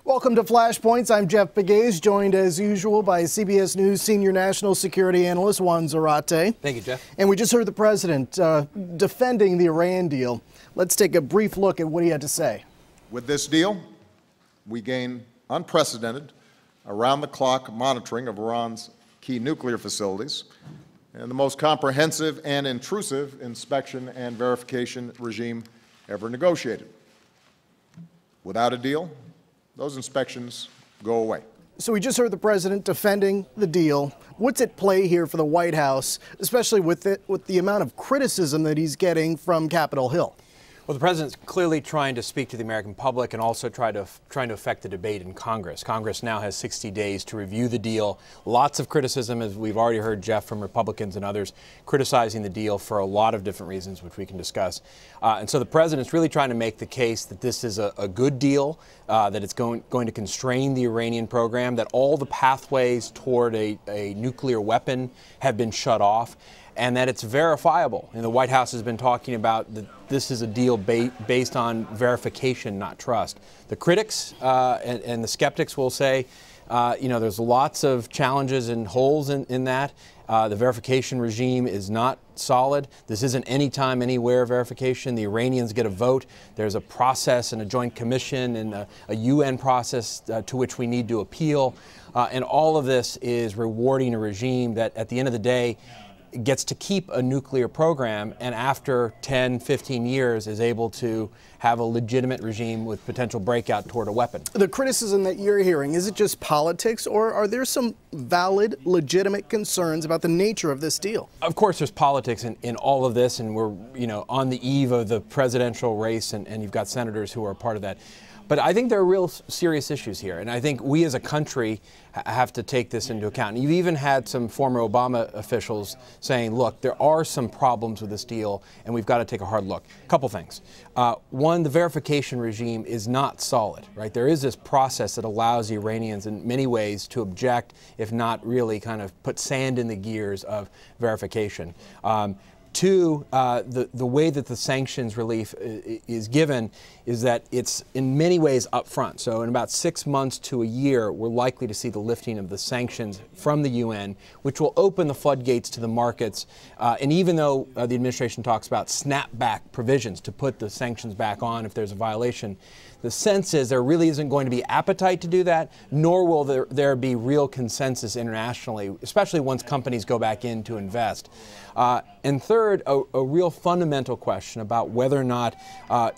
Welcome to Flashpoints. I'm Jeff Pegues, joined as usual by CBS News Senior National Security Analyst Juan Zarate. Thank you, Jeff. And we just heard the president defending the Iran deal. Let's take a brief look at what he had to say. With this deal, we gain unprecedented, around-the-clock monitoring of Iran's key nuclear facilities and the most comprehensive and intrusive inspection and verification regime ever negotiated. Without a deal, those inspections go away. So we just heard the president defending the deal. What's at play here for the White House, especially with the amount of criticism that he's getting from Capitol Hill? Well, the president's clearly trying to speak to the American public and also trying to affect the debate in Congress. Congress now has 60 days to review the deal. Lots of criticism, as we've already heard, Jeff, from Republicans and others, criticizing the deal for a lot of different reasons, which we can discuss. And so the president's really trying to make the case that this is a good deal, that it's going to constrain the Iranian program, that all the pathways toward a nuclear weapon have been shut off, and that it's verifiable. And the White House has been talking about that this is a deal based on verification, not trust. The critics and the skeptics will say, there's lots of challenges and holes in that. The verification regime is not solid. This isn't anytime, anywhere verification. The Iranians get a vote. There's a process and a joint commission and a UN process to which we need to appeal. And all of this is rewarding a regime that, at the end of the day, gets to keep a nuclear program, and after 10, 15 years is able to have a legitimate regime with potential breakout toward a weapon. The criticism that you're hearing, is it just politics, or are there some valid, legitimate concerns about the nature of this deal? Of course there's politics in all of this, and we're on the eve of the presidential race, and you've got senators who are a part of that. But I think there are real serious issues here, and I think we as a country have to take this into account. And you've even had some former Obama officials saying, look, there are some problems with this deal, and we've got to take a hard look. A couple things. One, the verification regime is not solid, right? There is this process that allows the Iranians in many ways to object, if not really kind of put sand in the gears of verification. Two, the way that the sanctions relief is given is that it's in many ways up front. So in about 6 months to a year, we're likely to see the lifting of the sanctions from the UN, which will open the floodgates to the markets. And even though the administration talks about snapback provisions to put the sanctions back on if there's a violation, the sense is there really isn't going to be appetite to do that, nor will there be real consensus internationally, especially once companies go back in to invest. And third, a real fundamental question about whether or not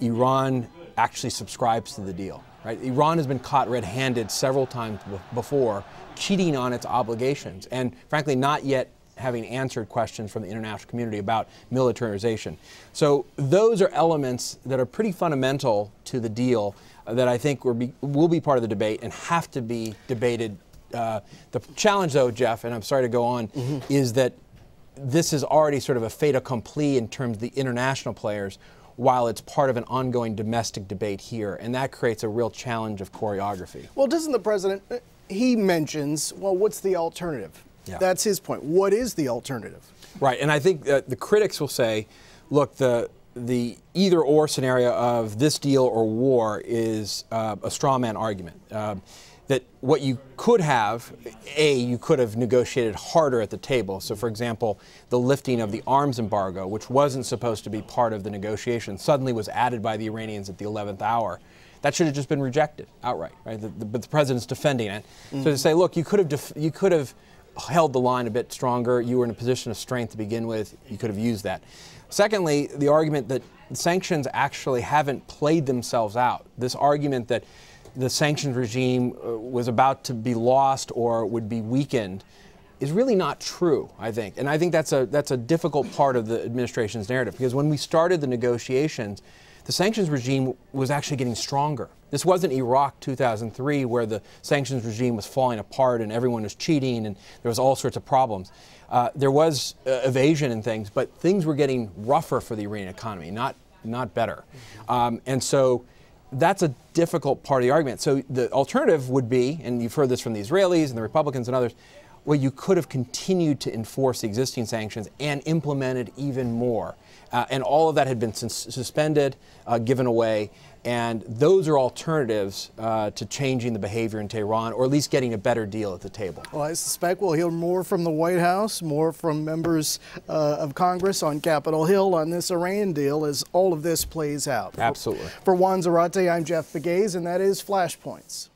Iran actually subscribes to the deal. Right? Iran has been caught red-handed several times before, cheating on its obligations, and frankly not yet having answered questions from the international community about militarization. So those are elements that are pretty fundamental to the deal that I think will be part of the debate and have to be debated. The challenge, though, Jeff, and I'm sorry to go on, is that this is already sort of a fait accompli in terms of the international players, while it's part of an ongoing domestic debate here, and that creates a real challenge of choreography. Well, doesn't the president, he mentions, well, what's the alternative? Yeah. That's his point. What is the alternative? Right, and I think the critics will say, look, the either-or scenario of this deal or war is a straw man argument. That what you could have, you could have negotiated harder at the table. So, for example, the lifting of the arms embargo, which wasn't supposed to be part of the negotiation, suddenly was added by the Iranians at the 11th hour. That should have just been rejected outright, right? But the president's defending it. So to say, look, you could have held the line a bit stronger. You were in a position of strength to begin with. You could have used that. Secondly, the argument that sanctions actually haven't played themselves out. This argument that the sanctions regime was about to be lost or would be weakened is really not true, I think. And I think that's a difficult part of the administration's narrative, because when we started the negotiations, the sanctions regime was actually getting stronger. This wasn't Iraq 2003, where the sanctions regime was falling apart and everyone was cheating and there was all sorts of problems. There was evasion and things, but things were getting rougher for the Iranian economy, not better. And so that's a difficult part of the argument. So the alternative would be, and you've heard this from the Israelis and the Republicans and others, well, you could have continued to enforce the existing sanctions and implemented even more. And all of that had been suspended, given away. And those are alternatives to changing the behavior in Tehran, or at least getting a better deal at the table. Well, I suspect we'll hear more from the White House, more from members of Congress on Capitol Hill on this Iran deal as all of this plays out. Absolutely. For Juan Zarate, I'm Pegues, and that is Flashpoints.